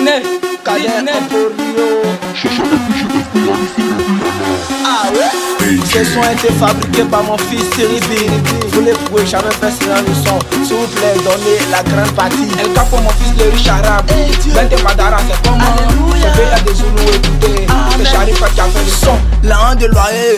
Business, ah ouais. Ce son a été fabriqué par mon fils Siribi. Vous ne pouvez jamais faire cela le son. S'il vous plaît, donnez la grande partie. El Capo, mon fils le riche arabe. Vente Madara, c'est comment? Je vais à des Zoulous écouter. C'est Sharifa qui a fait le son. L'an de loyer,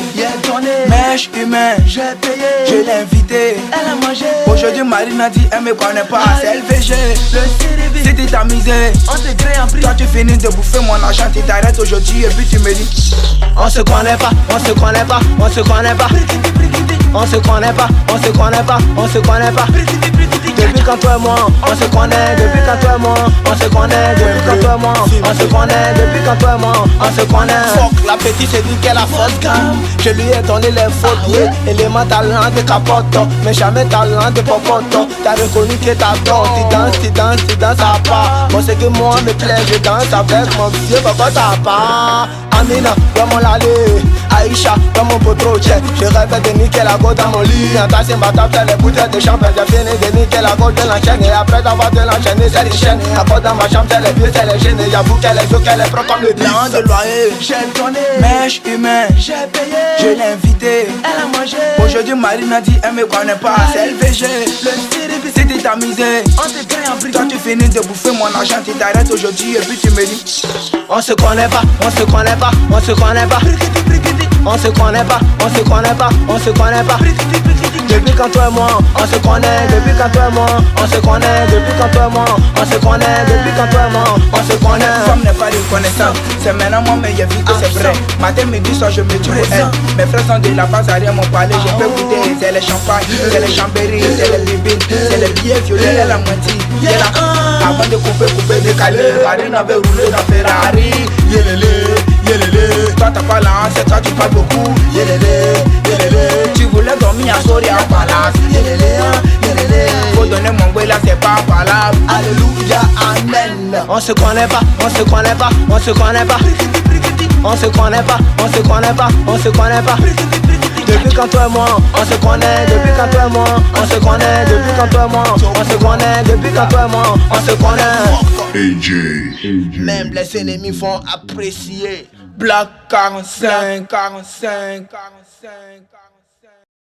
mèche humain, J'ai payé, je l'ai invité. elle a mangé. Aujourd'hui Marina dit elle me connaît pas, c'est LVG. Le Siribi, C'était ta misère. on te crée un prix. Toi tu finis de bouffer mon argent, tu t'arrêtes aujourd'hui et puis tu me dis on se connaît pas, on se connaît pas, on se connaît pas. On se connaît pas, on se connaît pas, on se connaît pas. Depuis quand toi et moi, on se connaît. Depuis quand toi et moi, on se connaît. Depuis quand toi et moi, on se connaît. Depuis quand toi et moi, on se connaît. Fuck, la petite c'est dit qu'elle a fausse gamme. Je lui ai donné les faux pieds. Élément talent de capote, mais jamais talent de popote. T'as reconnu que t'as tort. Tu danses à part. Moi c'est que moi me plaît, je danse avec mon vieux papa t'as pas. Amina, vraiment l'aller. Aïcha, dans mon potro check. Je rêve de niquer la go dans mon lit. En tasse, ma table, les bouteilles de champagne. J'ai fini de niquer la go de l'enchaîner. Après d'avoir de l'enchaîner, c'est les chaînes. Après dans ma chambre, c'est les vieux, c'est les gênes. J'avoue qu'elle est qu'elle est pro comme le plan de loyer. J'ai donné, Mèche humain, j'ai payé. je l'ai invité. Elle a mangé. Aujourd'hui, Marina dit elle me connaît pas. C'est LVG. Le Siribi, C'était ta misère. on te crée un prix. Toi, tu finis de bouffer mon argent. Tu t'arrêtes aujourd'hui et puis tu me dis on se connaît pas, on se connaît pas, on se connaît pas. On se connaît pas, on se connaît pas, on se connaît pas. Depuis quand toi et moi, on se connaît. Depuis quand toi et moi, on se connaît. Depuis quand toi et moi, on se connaît. Depuis quand toi et moi, on se connaît. Femme n'est pas reconnaissante. C'est maintenant moi mais j'ai vu que c'est vrai. Matin, midi, soir, je me dis pour elle. Mes frères sont de la base arrière mon palais. Je peux goûter. C'est les champagnes, c'est les chambéries, c'est les bibines, c'est les billets violets. Elle a menti. Avant de couper, décaler. Marine avait roulé dans Ferrari. Toi t'as pas la c'est toi tu parles beaucoup. Tu voulais dormir à Sori à Palace. Faut donner mon goût là c'est pas valable. Alléluia, amen. On se connaît pas, on se connaît pas, on se connaît pas. On se connaît pas, on se connaît pas, on se connaît pas. Depuis quand toi et moi, on se connaît. Depuis quand toi et moi, on se connaît. Depuis quand toi et moi, on se connaît. Depuis quand toi et moi, on se connaît. AJ. Même les ennemis font apprécier. Black 45, 45, 45.